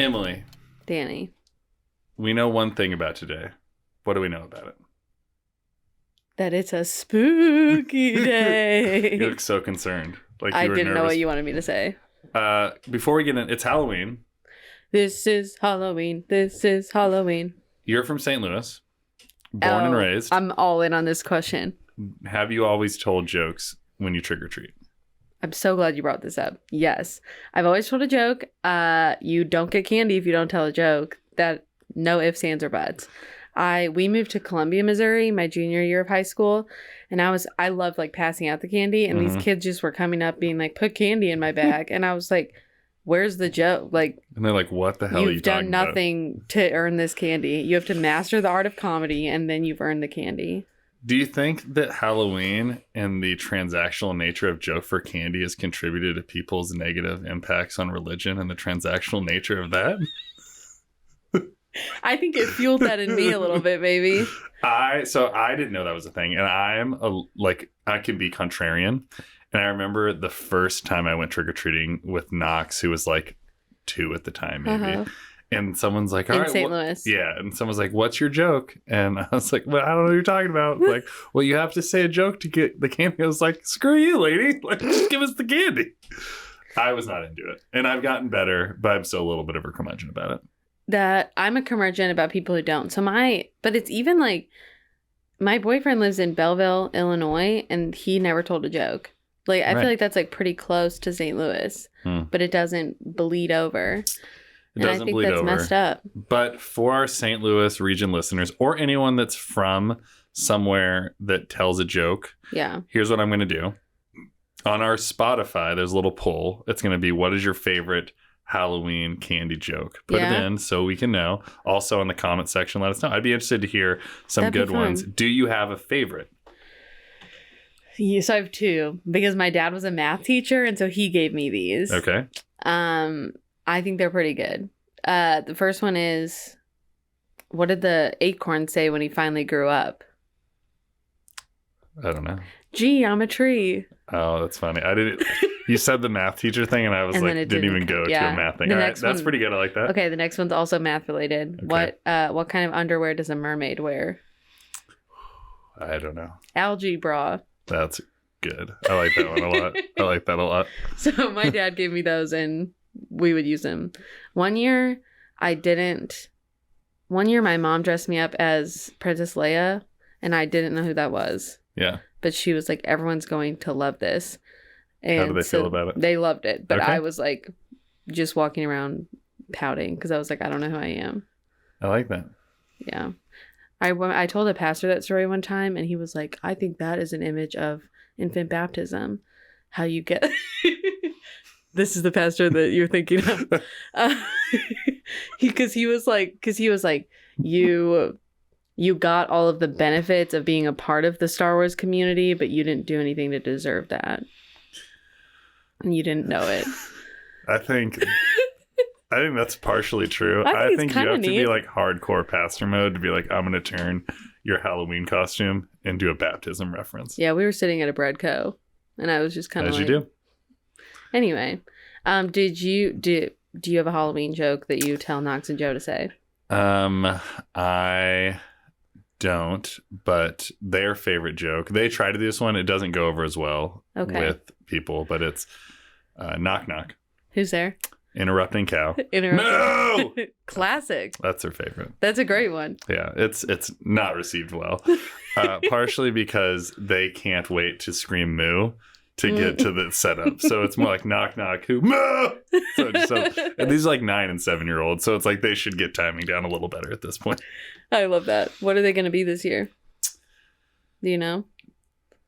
Emily, Danny. we know one thing about today. What do we know about it? That it's a spooky day. You look so concerned. Like I you were didn't know nervous. what you wanted me to say. Before we get in, it's Halloween. This is Halloween. This is Halloween. You're from St. Louis, born and raised. I'm all in on this question. Have you always told jokes when you trick or treat? I'm so glad you brought this up. Yes. I've always told a joke. You don't get candy if you don't tell a joke. That no ifs, ands, or buts. We moved to Columbia, Missouri, my junior year of high school, and I loved like passing out the candy, and these kids just were coming up being like, put candy in my bag, and I was like, where's the joke? Like, and they're like, what the hell are you talking about? You've done nothing to earn this candy. You have to master the art of comedy, and then you've earned the candy. Do you think that Halloween and the transactional nature of joke for candy has contributed to people's negative impacts on religion and the transactional nature of that? I think it fueled that in me a little bit, maybe. So I didn't know that was a thing, and I can be contrarian. And I remember the first time I went trick-or-treating with Knox, who was like 2 at the time, maybe. And someone's like, all right. In St. Louis. Yeah. And someone's like, what's your joke? And I was like, well, I don't know what you're talking about. Like, well, you have to say a joke to get the candy. I was like, screw you, lady. Like, just give us the candy. I was not into it. And I've gotten better, but I'm still a little bit of a curmudgeon about it. That I'm a curmudgeon about people who don't. But it's even like, my boyfriend lives in Belleville, Illinois, and he never told a joke. Like, I feel like that's like pretty close to St. Louis, but it doesn't bleed over. It doesn't bleed over. I think that's messed up. But for our St. Louis region listeners, or anyone that's from somewhere that tells a joke, here's what I'm going to do. On our Spotify, there's a little poll. It's going to be, what is your favorite Halloween candy joke? Put it in so we can know. Also in the comment section, let us know. I'd be interested to hear some good ones. Do you have a favorite? Yes, I have 2 because my dad was a math teacher, and so he gave me these. Okay. I think they're pretty good. The first one is, what did the acorn say when he finally grew up? I don't know. Gee, I'm a tree. Oh, that's funny. I didn't. You said the math teacher thing, and I was like, didn't even go to a math thing. All right, that's pretty good. I like that. Okay, the next one's also math related. Okay. What kind of underwear does a mermaid wear? I don't know. Algae bra. That's good. I like that one a lot. I like that a lot. So my dad gave me those, and we would use them. One year, my mom dressed me up as Princess Leia, and I didn't know who that was. Yeah. But she was like, everyone's going to love this. And how do they feel about it? They loved it. But I was like just walking around pouting because I was like, I don't know who I am. I like that. Yeah. I told a pastor that story one time, and he was like, I think that is an image of infant baptism. How you get... This is the pastor that you're thinking of. Because he was like, you got all of the benefits of being a part of the Star Wars community, but you didn't do anything to deserve that. And you didn't know it. I think that's partially true. I think you have to be like hardcore pastor mode to be like, I'm going to turn your Halloween costume into a baptism reference. Yeah, we were sitting at a bread co, and I was just kind of like... As you do. Anyway, do you have a Halloween joke that you tell Knox and Joe to say? I don't, but their favorite joke, they try to do this one. It doesn't go over as well with people, but it's knock knock. Who's there? Interrupting cow. No! Classic. That's their favorite. That's a great one. Yeah, it's not received well. Partially because they can't wait to scream moo to get to the setup. So it's more like knock knock who moo. And these are like 9 and 7-year-olds, so it's like they should get timing down a little better at this point. I love that. What are they going to be this year? Do you know?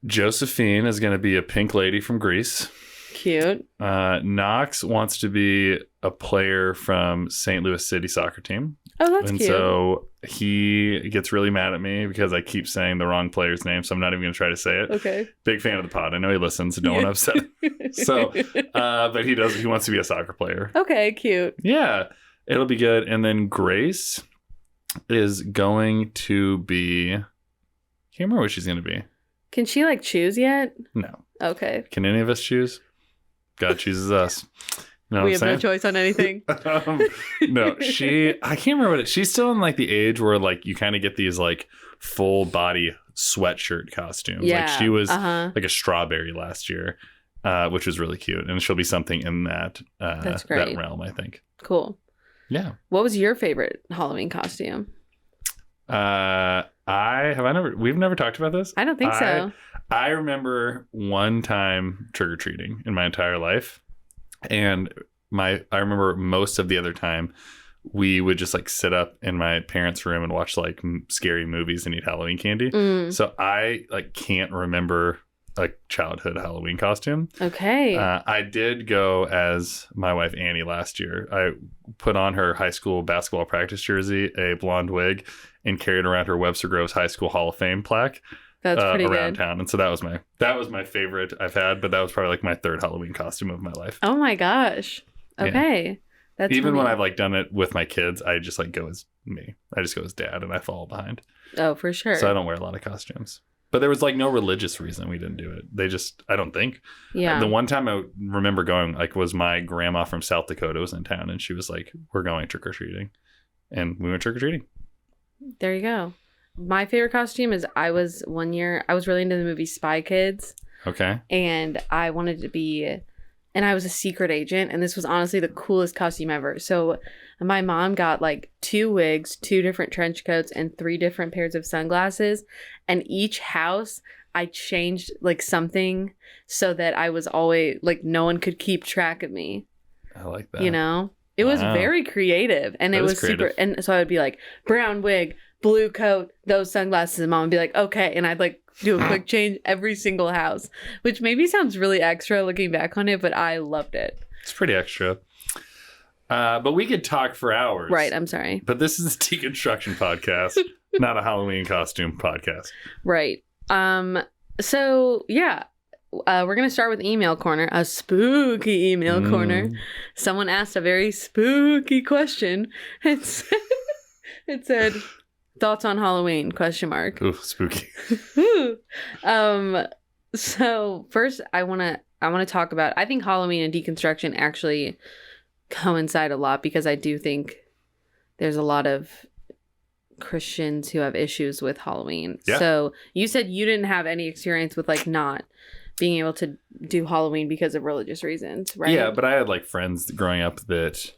Josephine is going to be a pink lady from Greece. Cute. Knox wants to be a player from St. Louis City soccer team. Oh, that's cute. And so he gets really mad at me because I keep saying the wrong player's name, so I'm not even going to try to say it. Okay. Big fan of the pod. I know he listens, so don't want to upset him. So, but he wants to be a soccer player. Okay, cute. Yeah, it'll be good. And then Grace is going to be... Can't remember what she's going to be. Can she choose yet? No. Okay. Can any of us choose? God chooses us. You know we have no choice on anything. No, I can't remember she's still in like the age where like you kind of get these like full body sweatshirt costumes. Yeah. Like she was like a strawberry last year, which was really cute. And she'll be something in that, That's great. that realm, I think. Cool. Yeah. What was your favorite Halloween costume? We've never talked about this? I don't think so. I remember one time trick-or-treating in my entire life. And I remember most of the other time we would just like sit up in my parents' room and watch like scary movies and eat Halloween candy. So I like can't remember a childhood Halloween costume. Okay. I did go as my wife Annie last year. I put on her high school basketball practice jersey, a blonde wig, and carried around her Webster Groves High School Hall of Fame plaque. That's pretty around good. town. And so that was my favorite I've had, but that was probably like my third Halloween costume of my life. Oh my gosh. Okay. Yeah. That's even funny. when I've like done it with my kids, I just like go as me. I just go as dad and I follow behind. Oh, for sure. So I don't wear a lot of costumes. But there was like no religious reason we didn't do it. They just, I don't think. Yeah. The one time I remember going like was my grandma from South Dakota was in town and she was like, we're going trick-or-treating. And we went trick-or-treating. There you go. My favorite costume is I was really into the movie Spy Kids. Okay. And I wanted to be, and I was a secret agent. And this was honestly the coolest costume ever. So my mom got like 2 wigs, 2 different trench coats, and 3 different pairs of sunglasses. And each house I changed like something so that I was always like no one could keep track of me. I like that. You know? It was very creative. And it was super. And so I would be like, brown wig, blue coat, those sunglasses. And mom would be like, okay. And I'd like do a quick change every single house, which maybe sounds really extra looking back on it, but I loved it. It's pretty extra. But we could talk for hours. Right. I'm sorry. But this is a deconstruction podcast, not a Halloween costume podcast. Right. So yeah. We're going to start with email corner, a spooky email corner. Someone asked a very spooky question. It said thoughts on Halloween, ? Ooh, spooky. So first I want to talk about, I think Halloween and deconstruction actually coincide a lot because I do think there's a lot of Christians who have issues with Halloween. Yeah. So you said you didn't have any experience with like not being able to do Halloween because of religious reasons, right? Yeah, but I had like friends growing up that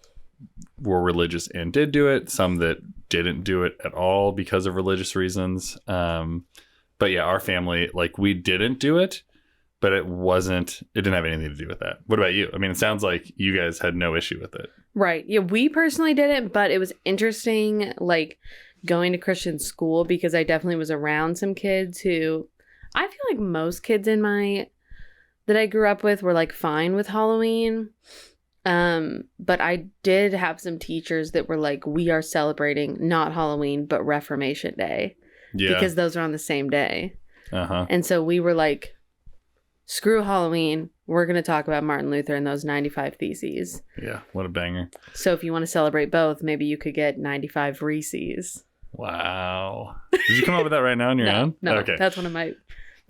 were religious and did do it. Some that didn't do it at all because of religious reasons. But yeah, our family, like we didn't do it, but it didn't have anything to do with that. What about you? I mean, it sounds like you guys had no issue with it. Right. Yeah, we personally didn't, but it was interesting like going to Christian school because I definitely was around some kids who I feel like most kids that I grew up with were like fine with Halloween. But I did have some teachers that were like, we are celebrating not Halloween, but Reformation Day. Yeah. Because those are on the same day. Uh-huh. And so we were like, screw Halloween. We're going to talk about Martin Luther and those 95 Theses. Yeah. What a banger. So if you want to celebrate both, maybe you could get 95 Reese's. Wow. Did you come up with that right now on your own? No. Okay. That's one of my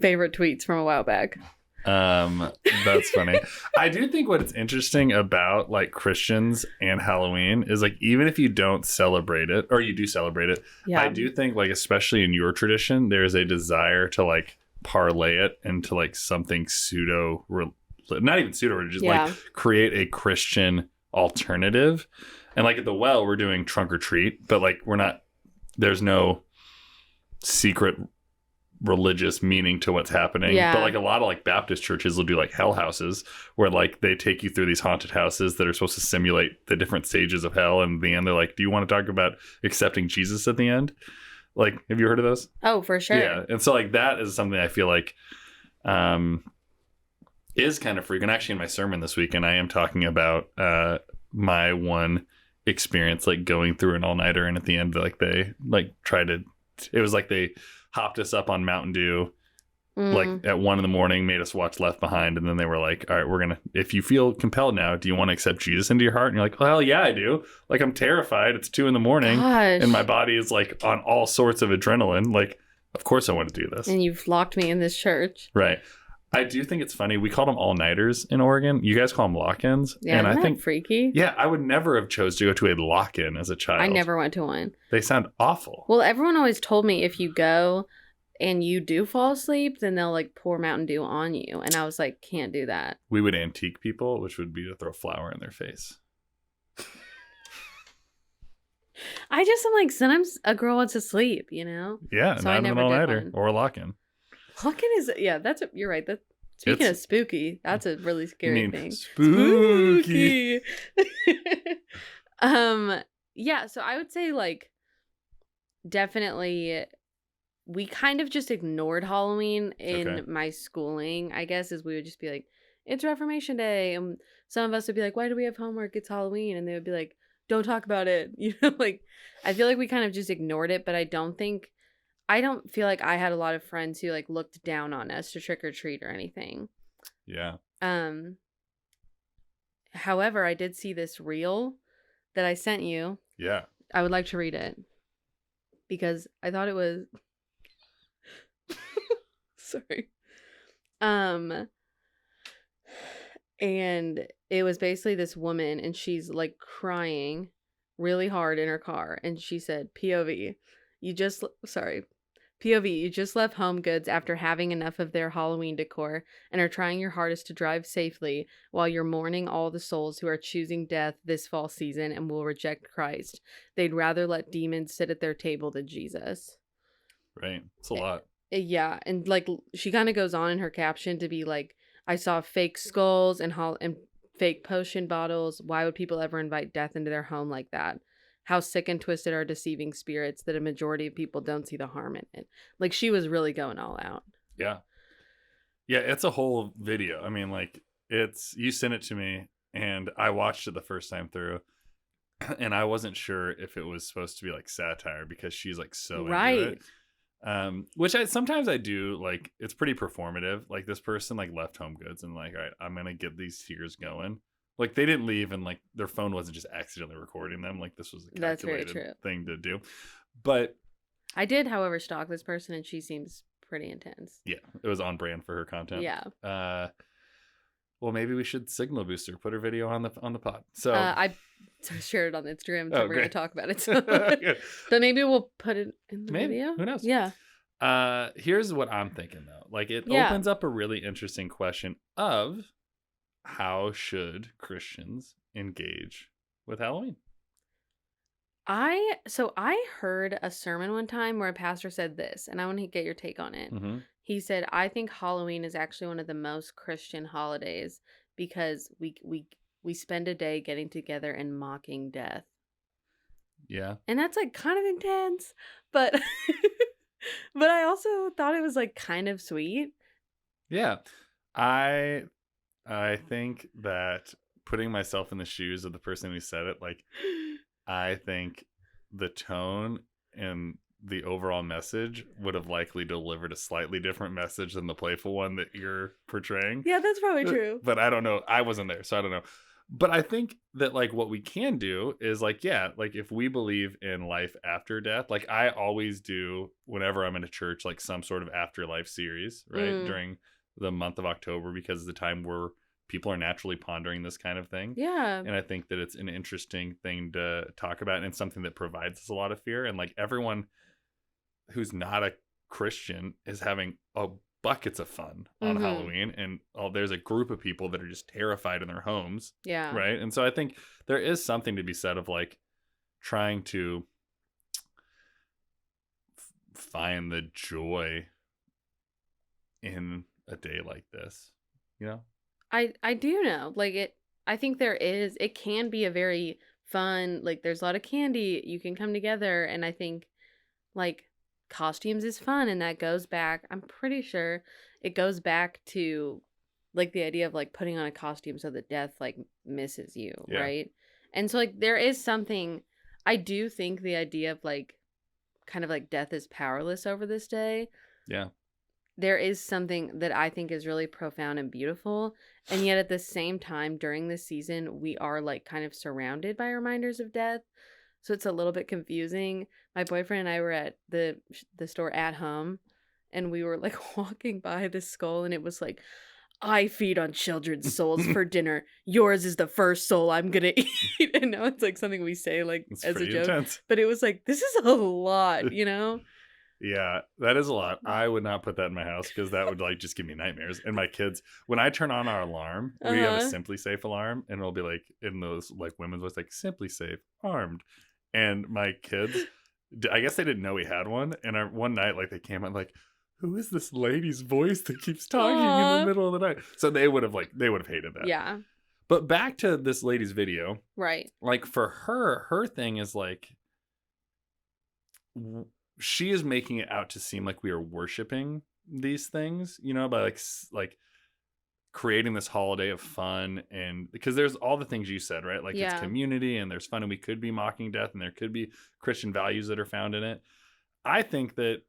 favorite tweets from a while back. That's funny. I do think what's interesting about like Christians and Halloween is like even if you don't celebrate it or you do celebrate it, I do think like especially in your tradition, there's a desire to like parlay it into like something not even pseudo religious, like create a Christian alternative. And like at the Well, we're doing trunk or treat, but like there's no secret religious meaning to what's happening. But like a lot of like Baptist churches will do like hell houses where like they take you through these haunted houses that are supposed to simulate the different stages of hell, and at the end they're like, do you want to talk about accepting Jesus at the end? Like, have you heard of those? Oh, for sure. Yeah. And so like that is something I feel like is kind of frequent. Actually in my sermon this week, and I am talking about my one experience like going through an all-nighter, and at the end like they like it was like they hopped us up on Mountain Dew like at 1 a.m, made us watch Left Behind, and then they were like, all right, if you feel compelled now, do you want to accept Jesus into your heart? And you're like, well, hell yeah, I do. Like, I'm terrified. It's 2 a.m. and my body is like on all sorts of adrenaline. Like, of course I want to do this. And you've locked me in this church. Right. I do think it's funny. We called them all-nighters in Oregon. You guys call them lock-ins. Yeah, and I think freaky. Yeah, I would never have chose to go to a lock-in as a child. I never went to one. They sound awful. Well, everyone always told me if you go and you do fall asleep, then they'll like pour Mountain Dew on you. And I was like, can't do that. We would antique people, which would be to throw flour in their face. I just am like, sometimes a girl wants to sleep, you know? Yeah, so not an all-nighter or a lock-in. Lock-in is, yeah, you're right. Speaking of spooky, that's a really scary thing. Spooky. Yeah, so I would say like definitely we kind of just ignored Halloween in my schooling, I guess, as we would just be like, it's Reformation Day. And some of us would be like, why do we have homework? It's Halloween. And they would be like, don't talk about it. You know, like, I feel like we kind of just ignored it, but I don't feel like I had a lot of friends who like looked down on us to trick or treat or anything. Yeah. However, I did see this reel that I sent you. Yeah. I would like to read it because I thought it was sorry. And it was basically this woman and she's like crying really hard in her car and she said, POV, you just left Home Goods after having enough of their Halloween decor and are trying your hardest to drive safely while you're mourning all the souls who are choosing death this fall season and will reject Christ. They'd rather let demons sit at their table than Jesus. Right. It's a lot. Yeah. And like she kind of goes on in her caption to be like, I saw fake skulls and fake potion bottles. Why would people ever invite death into their home like that? How sick and twisted are deceiving spirits that a majority of people don't see the harm in it. Like she was really going all out. Yeah. Yeah, it's a whole video. I mean, like you sent it to me and I watched it the first time through and I wasn't sure if it was supposed to be like satire because she's like so into it. Which sometimes I do, like it's pretty performative. Like this person like left Home Goods and like, all right, I'm gonna get these tears going. Like they didn't leave and like their phone wasn't just accidentally recording them. Like this was a calculated thing to do. But I did, however, stalk this person and she seems pretty intense. Yeah, it was on brand for her content. Yeah. Well, maybe we should signal boost her, put her video on the pod. So I shared it on Instagram, so we're going to talk about it. So. But maybe we'll put it in the video. Who knows? Yeah. Here's what I'm thinking though. Like it opens up a really interesting question of how should Christians engage with Halloween? I heard a sermon one time where a pastor said this, and I want to get your take on it. Mm-hmm. He said, I think Halloween is actually one of the most Christian holidays because we spend a day getting together and mocking death. Yeah. And that's like kind of intense, but but I also thought it was like kind of sweet. Yeah. I think that putting myself in the shoes of the person who said it, like I think the tone and the overall message would have likely delivered a slightly different message than the playful one that you're portraying. Yeah, that's probably true. But I don't know. I wasn't there, so I don't know. But I think that like what we can do is like, yeah, like if we believe in life after death, like I always do whenever I'm in a church, like some sort of afterlife series, right? During the month of October, because it's the time where people are naturally pondering this kind of thing. Yeah. And I think that it's an interesting thing to talk about and something that provides us a lot of fear. And like everyone who's not a Christian is having buckets of fun on Halloween. And there's a group of people that are just terrified in their homes. Yeah. Right. And so I think there is something to be said of like trying to find the joy in a day like this, you know? I do know. Like I think it can be a very fun, like there's a lot of candy, you can come together, and I think like costumes is fun, and that goes back, I'm pretty sure it goes back to like the idea of like putting on a costume so that death like misses you, right? And so like there is something, I do think the idea of like kind of like death is powerless over this day. Yeah. There is something that I think is really profound and beautiful. And yet at the same time, during this season, we are like kind of surrounded by reminders of death. So it's a little bit confusing. My boyfriend and I were at the store At Home, and we were like walking by this skull, and it was like, I feed on children's souls for dinner. Yours is the first soul I'm gonna eat. And now it's like something we say like It's as a pretty joke. intense. But it was like, this is a lot, you know? Yeah, that is a lot. I would not put that in my house because that would like just give me nightmares. And my kids, when I turn on our alarm, we have a Simply Safe alarm, and it'll be like in those like women's voice, like Simply Safe armed. And my kids, I guess they didn't know we had one. And one night, like they came out like, who is this lady's voice that keeps talking in the middle of the night? So they would have hated that. Yeah. But back to this lady's video, right? Like for her thing is like. She is making it out to seem like we are worshiping these things, you know, by like creating this holiday of fun. And because there's all the things you said, right? Like it's community and there's fun, and we could be mocking death, and there could be Christian values that are found in it. I think that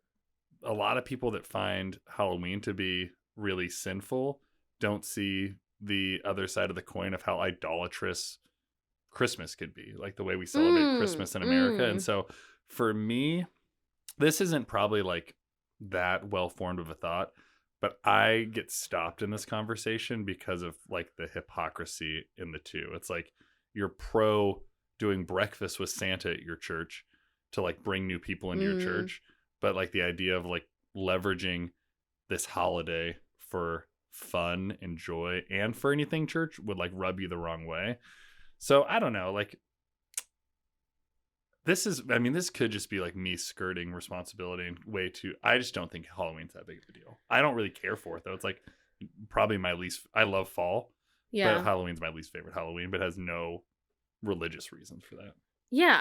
a lot of people that find Halloween to be really sinful don't see the other side of the coin of how idolatrous Christmas could be, like the way we celebrate Christmas in America. And so for me, this isn't probably like that well formed of a thought, but I get stopped in this conversation because of like the hypocrisy in the two. It's like you're pro doing breakfast with Santa at your church to like bring new people into your church, but like the idea of like leveraging this holiday for fun and joy and for anything church would like rub you the wrong way. So I don't know, like this could just be like me skirting responsibility and way too. I just don't think Halloween's that big of a deal. I don't really care for it though. It's like probably I love fall. Yeah. But Halloween's my least favorite Halloween, but has no religious reasons for that. Yeah,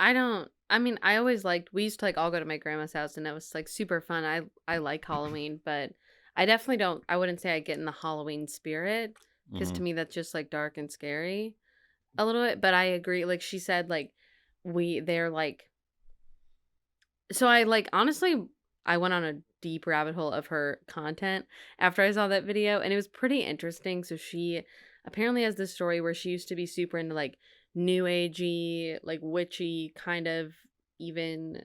I always we used to like all go to my grandma's house, and it was like super fun. I like Halloween, but I definitely I wouldn't say I get in the Halloween spirit, because to me that's just like dark and scary a little bit. But I agree. Like she said, like they're like, so I like, honestly, I went on a deep rabbit hole of her content after I saw that video, and it was pretty interesting. So she apparently has this story where she used to be super into like new agey, like witchy kind of, even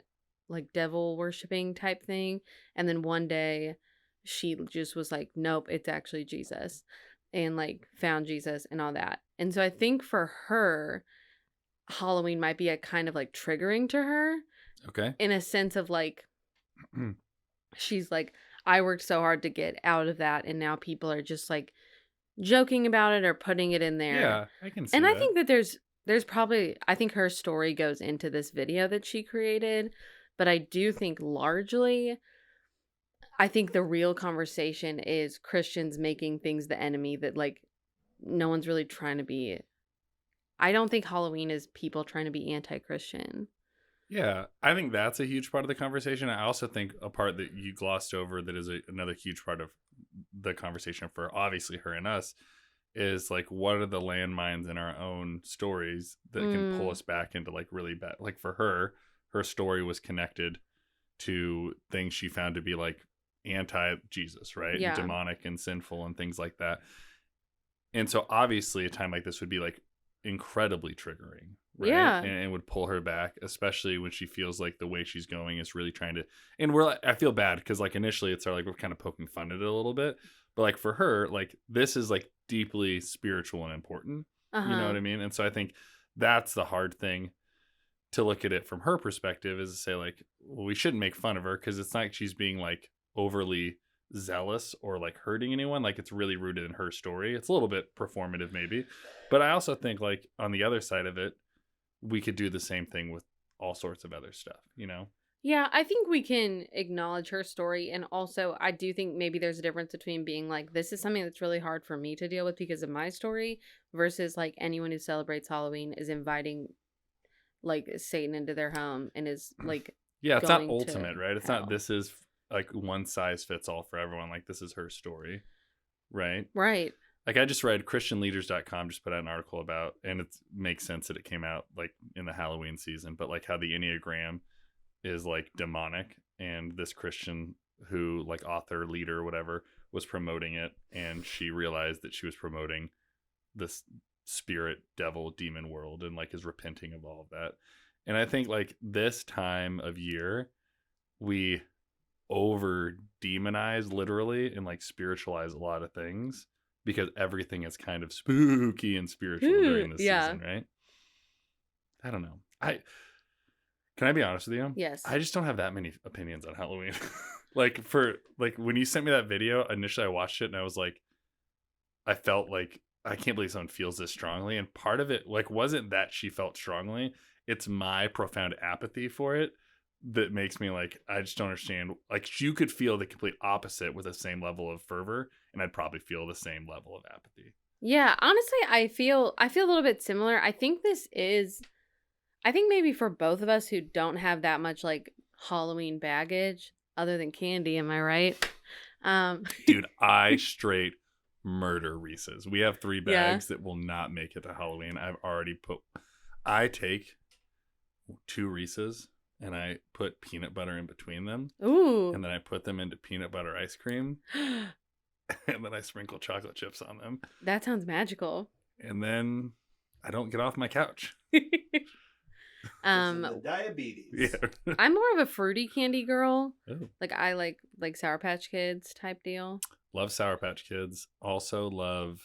like devil worshipping type thing. And then one day she just was like, nope, it's actually Jesus, and like found Jesus and all that. And so I think for her, Halloween might be a kind of like triggering to her. Okay. In a sense of like, she's like, I worked so hard to get out of that, and now people are just like joking about it or putting it in there. Yeah, I can see and that. I think that there's probably, I think her story goes into this video that she created, but I do think largely, I think the real conversation is Christians making things the enemy, that like no one's really trying to be. I don't think Halloween is people trying to be anti-Christian. Yeah, I think that's a huge part of the conversation. I also think a part that you glossed over that is another huge part of the conversation for obviously her and us is like, what are the landmines in our own stories that can pull us back into like really bad. Like for her story was connected to things she found to be like anti-Jesus, right? Yeah. Demonic and sinful and things like that. And so obviously a time like this would be like incredibly triggering, right? Yeah. And would pull her back, especially when she feels like the way she's going is really trying to, and I feel bad because like initially it's like we're kind of poking fun at it a little bit, but like for her, like this is like deeply spiritual and important. You know what I mean? And so I think that's the hard thing to look at it from her perspective, is to say like, well, we shouldn't make fun of her because it's not like she's being like overly zealous or like hurting anyone. Like it's really rooted in her story. It's a little bit performative maybe, but I also think like on the other side of it, we could do the same thing with all sorts of other stuff, you know? Yeah, I think we can acknowledge her story, and also I do think maybe there's a difference between being like, this is something that's really hard for me to deal with because of my story, versus like anyone who celebrates Halloween is inviting like Satan into their home and is like, yeah, it's not ultimate, right? It's not, this is like one size fits all for everyone. Like this is her story, right? Right. Like I just read christianleaders.com just put out an article about, and it makes sense that it came out like in the Halloween season, but like how the Enneagram is like demonic, and this Christian who like author, leader, whatever, was promoting it, and she realized that she was promoting this spirit, devil, demon world, and like is repenting of all of that. And I think like this time of year, we over demonize literally and like spiritualize a lot of things because everything is kind of spooky and spiritual during this season, right? I don't know. Can I be honest with you? Yes. I just don't have that many opinions on Halloween. like when you sent me that video, initially I watched it and I was like, I felt like I can't believe someone feels this strongly. And part of it like wasn't that she felt strongly. It's my profound apathy for it that makes me like, I just don't understand. Like you could feel the complete opposite with the same level of fervor, and I'd probably feel the same level of apathy. Yeah, honestly, I feel a little bit similar. I think maybe for both of us who don't have that much like Halloween baggage other than candy, am I right? Dude, I straight murder Reese's. We have 3 bags that will not make it to Halloween. I take 2 Reese's and I put peanut butter in between them. Ooh. And then I put them into peanut butter ice cream. And then I sprinkle chocolate chips on them. That sounds magical. And then I don't get off my couch. Diabetes. Yeah. I'm more of a fruity candy girl. Oh. Like I like Sour Patch Kids type deal. Love Sour Patch Kids. Also love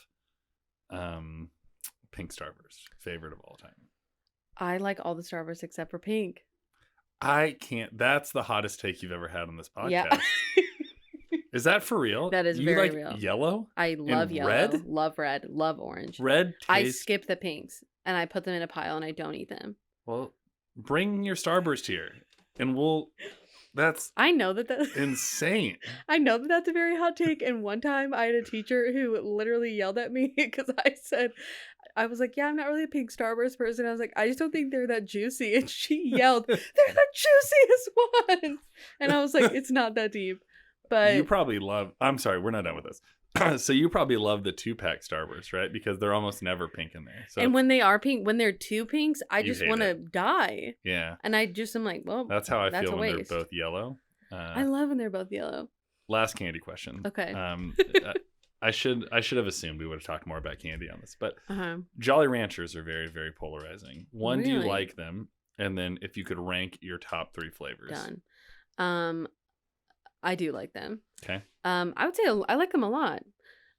Pink Starburst. Favorite of all time. I like all the Starbursts except for pink. I can't. That's the hottest take you've ever had on this podcast. Yeah. Is that for real? That is very real. Yellow? I love yellow. Red? Love red. Love orange. Red I skip the pinks and I put them in a pile and I don't eat them. Well, bring your Starburst here and that's I know that's insane. I know that's a very hot take. And one time I had a teacher who literally yelled at me because I was like, yeah, I'm not really a pink Starburst person. I was like, I just don't think they're that juicy. And she yelled, they're the juiciest ones. And I was like, it's not that deep. But you probably I'm sorry, we're not done with this. So you probably love the 2-pack Starburst, right? Because they're almost never pink in there. So and when they are pink, when they're 2 pinks, I just want to die. Yeah. And I just am like, well, that's how I feel when they're both yellow. I love when they're both yellow. Last candy question. Okay. I should have assumed we would have talked more about candy on this, but Jolly Ranchers are very, very polarizing. One, really? Do you like them? And then if you could rank your top 3 flavors. Done. I do like them. Okay. I would say I like them a lot.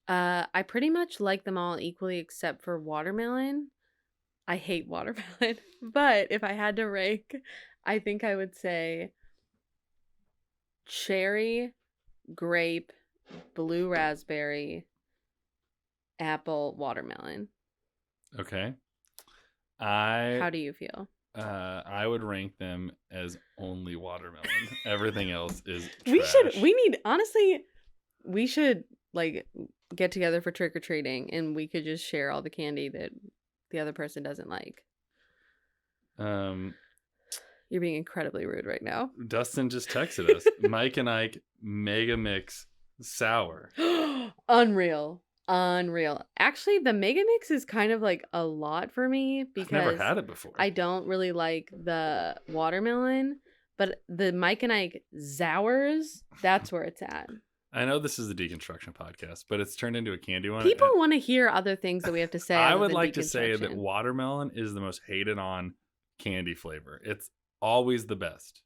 I pretty much like them all equally except for watermelon. I hate watermelon. But if I had to rank, I think I would say cherry, grape, blue raspberry, apple, watermelon. Okay. How do you feel? I would rank them as only watermelon. Everything else is trash. We should like get together for trick-or-treating and we could just share all the candy that the other person doesn't like. You're being incredibly rude right now. Dustin just texted us. Mike and Ike Mega Mix Sour. Unreal. Actually, the Mega Mix is kind of like a lot for me because I've never had it before. I don't really like the watermelon, but the Mike and Ike Sours, that's where it's at. I know this is the Deconstruction podcast, but it's turned into a candy one. People want to hear other things that we have to say. I would like to say that watermelon is the most hated on candy flavor. It's always the best.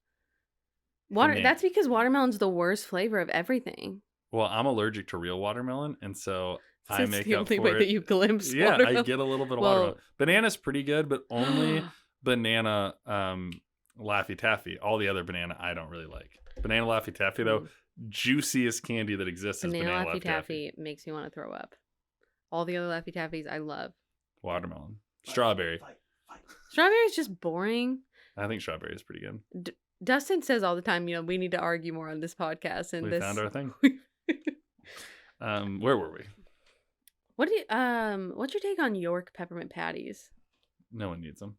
That's because watermelon's the worst flavor of everything. Well, I'm allergic to real watermelon, and so I make the up only for way it. that you glimpse Yeah, watermelon. I get a little bit of watermelon. Banana's pretty good, but only banana Laffy Taffy. All the other banana I don't really like. Banana Laffy Taffy, though, juiciest candy that exists is banana Laffy Taffy. Makes me want to throw up. All the other Laffy Taffies I love. Watermelon. Strawberry. Fight. Strawberry is just boring. I think strawberry is pretty good. Dustin says all the time, we need to argue more on this podcast. And we found our thing. Where were we? What's your take on York peppermint patties? No one needs them.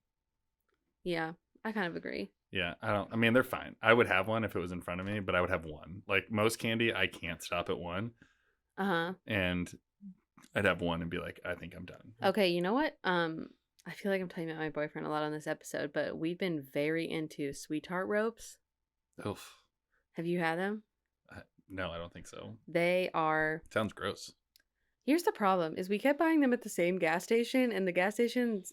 Yeah, I kind of agree. Yeah, I mean, they're fine. I would have one if it was in front of me, but I would have one. Like most candy, I can't stop at one. And I'd have one and be like, I think I'm done. Okay, you know what? I feel like I'm talking about my boyfriend a lot on this episode, but we've been very into sweetheart ropes. Oof. Have you had them? No, I don't think so. They are... Sounds gross. Here's the problem, is we kept buying them at the same gas station, and the gas station's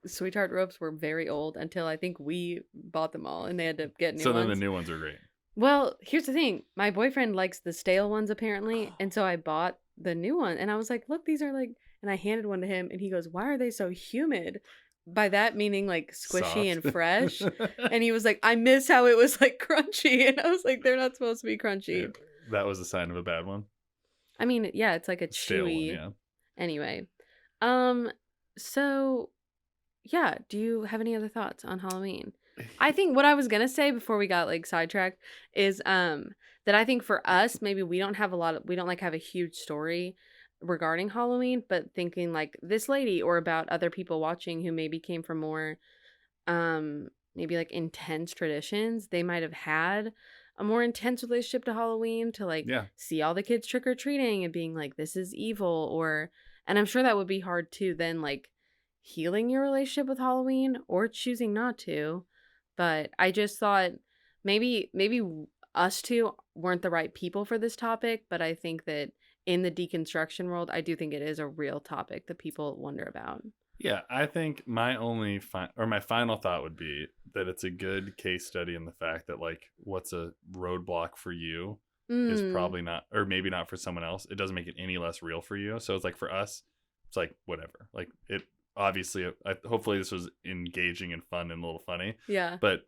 sweetheart ropes were very old until I think we bought them all, and they had to get new ones. So then the new ones are great. Well, here's the thing. My boyfriend likes the stale ones apparently, and so I bought the new one, and I was like, "Look, these are like," and I handed one to him, and he goes, "Why are they so humid?" By that meaning like squishy and fresh. And he was like, "I miss how it was like crunchy," and I was like, "They're not supposed to be crunchy." Yeah, that was a sign of a bad one. I mean, yeah, it's like a Stale chewy. one, yeah. Anyway, so yeah, do you have any other thoughts on Halloween? I think what I was gonna say before we got like sidetracked is that I think for us maybe we don't have have a huge story regarding Halloween, but thinking like this lady or about other people watching who maybe came from more maybe like intense traditions, they might have had a more intense relationship to Halloween to like see all the kids trick or treating and being like this is evil, or and I'm sure that would be hard too then like healing your relationship with Halloween or choosing not to. But I just thought maybe us two weren't the right people for this topic, but I think that in the deconstruction world, I do think it is a real topic that people wonder about. Yeah, I think my only my final thought would be that it's a good case study in the fact that like what's a roadblock for you is probably not, or maybe not for someone else. It doesn't make it any less real for you. So it's like for us, it's like whatever. Like it obviously, hopefully this was engaging and fun and a little funny. Yeah. But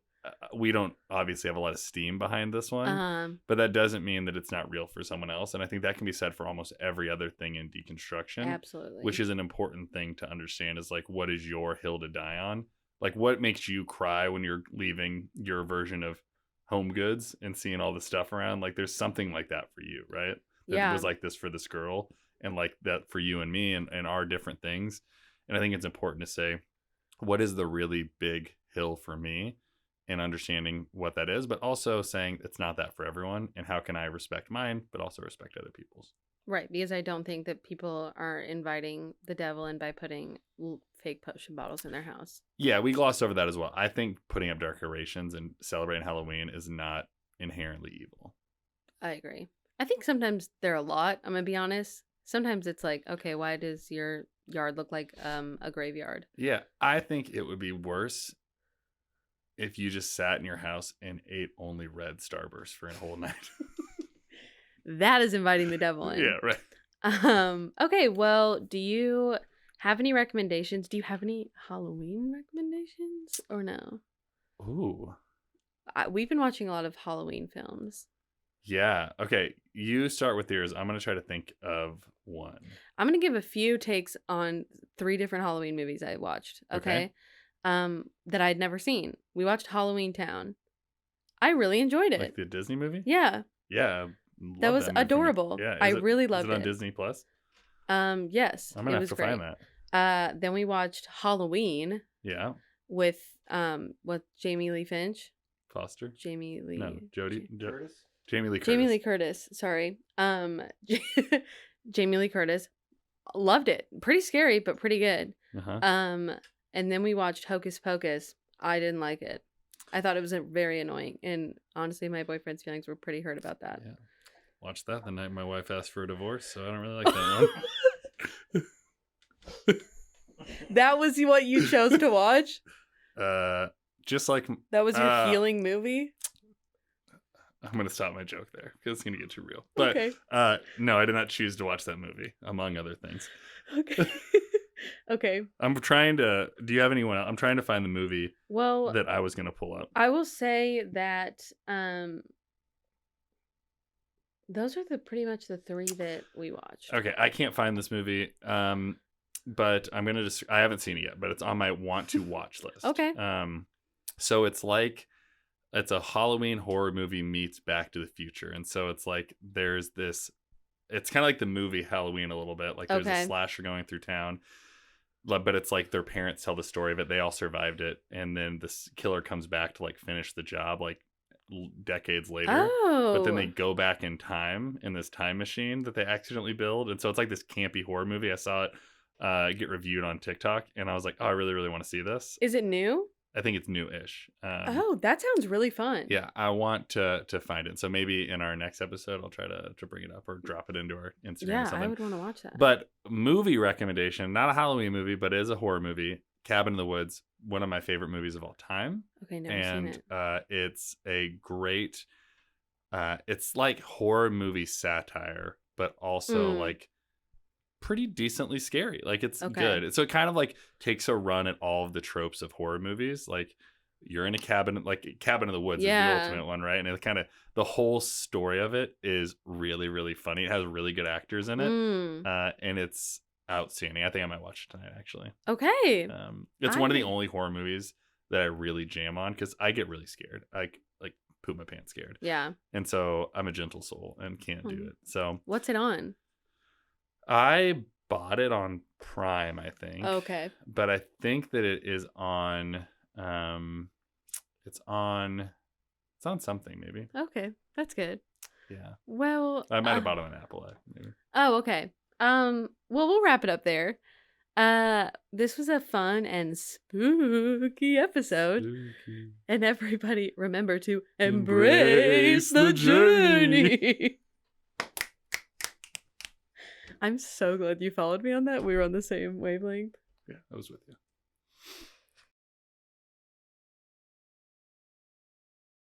we don't obviously have a lot of steam behind this one, but that doesn't mean that it's not real for someone else. And I think that can be said for almost every other thing in deconstruction. Absolutely. Which is an important thing to understand is like, what is your hill to die on? Like what makes you cry when you're leaving your version of Home Goods and seeing all the stuff around? Like there's something like that for you, right? That was like this for this girl and like that for you and me and our different things. And I think it's important to say, what is the really big hill for me? And understanding what that is, but also saying it's not that for everyone. And how can I respect mine, but also respect other people's? Right. Because I don't think that people are inviting the devil in by putting fake potion bottles in their house. Yeah, we glossed over that as well. I think putting up decorations and celebrating Halloween is not inherently evil. I agree. I think sometimes they're a lot. I'm going to be honest. Sometimes it's like, okay, why does your yard look like a graveyard? Yeah, I think it would be worse if you just sat in your house and ate only red Starburst for a whole night. That is inviting the devil in. Yeah, right. Okay, well, do you have any recommendations? Do you have any Halloween recommendations or no? Ooh. We've been watching a lot of Halloween films. Yeah. Okay. You start with yours. I'm going to try to think of one. I'm going to give a few takes on 3 different Halloween movies I watched. Okay. That I'd never seen. We watched Halloween Town. I really enjoyed it. Like the Disney movie? Yeah. Yeah. That was adorable. Yeah. I really loved it. Is it on Disney Plus? Yes. I'm going to have to find that. Then we watched Halloween. Yeah. With Jamie Lee Finch. Foster? Jamie Lee. No, Curtis? Jamie Lee Curtis. Jamie Lee Curtis. Sorry. Jamie Lee Curtis. Loved it. Pretty scary, but pretty good. Uh-huh. And then we watched Hocus Pocus. I didn't like it. I thought it was very annoying. And honestly, my boyfriend's feelings were pretty hurt about that. Yeah. Watched that the night my wife asked for a divorce, so I don't really like that one. That was what you chose to watch? Just like... That was your healing movie? I'm going to stop my joke there because it's going to get too real. But okay. No, I did not choose to watch that movie, among other things. Okay. Okay. I'm trying to... Do you have anyone else? I'm trying to find the movie that I was going to pull up. I will say that those are pretty much the 3 that we watched. Okay, I can't find this movie, but I'm going to just... I haven't seen it yet, but it's on my want to watch list. Okay. So it's like... It's a Halloween horror movie meets Back to the Future. And so it's like there's this... It's kind of like the movie Halloween a little bit. Like there's a slasher going through town. But it's like their parents tell the story of it. They all survived it. And then this killer comes back to like finish the job like decades later. Oh. But then they go back in time in this time machine that they accidentally build. And so it's like this campy horror movie. I saw it get reviewed on TikTok. And I was like, oh, I really, really want to see this. Is it new? I think it's new-ish. That sounds really fun. Yeah, I want to find it. So maybe in our next episode, I'll try to bring it up or drop it into our Instagram or something. Yeah, I would want to watch that. But movie recommendation, not a Halloween movie, but it is a horror movie. Cabin in the Woods, one of my favorite movies of all time. Okay, never seen it. And it's a great It's like horror movie satire, but also like pretty decently scary. Like it's good. So it kind of like takes a run at all of the tropes of horror movies. Like you're in a cabin, like Cabin in the Woods is the ultimate one, right? And it kind of, the whole story of it is really, really funny. It has really good actors in it. And it's outstanding. I think I might watch it tonight, actually. Okay. It's one of the only horror movies that I really jam on because I get really scared. I like poop my pants scared. Yeah. And so I'm a gentle soul and can't do it. So what's it on? I bought it on Prime, I think. Okay. But I think that it is on it's on something maybe. Okay. That's good. Yeah. Well, I might have bought it on Apple maybe. Oh, okay. Well, we'll wrap it up there. This was a fun and spooky episode. Spooky. And everybody remember to embrace the journey. I'm so glad you followed me on that. We were on the same wavelength. Yeah, I was with you.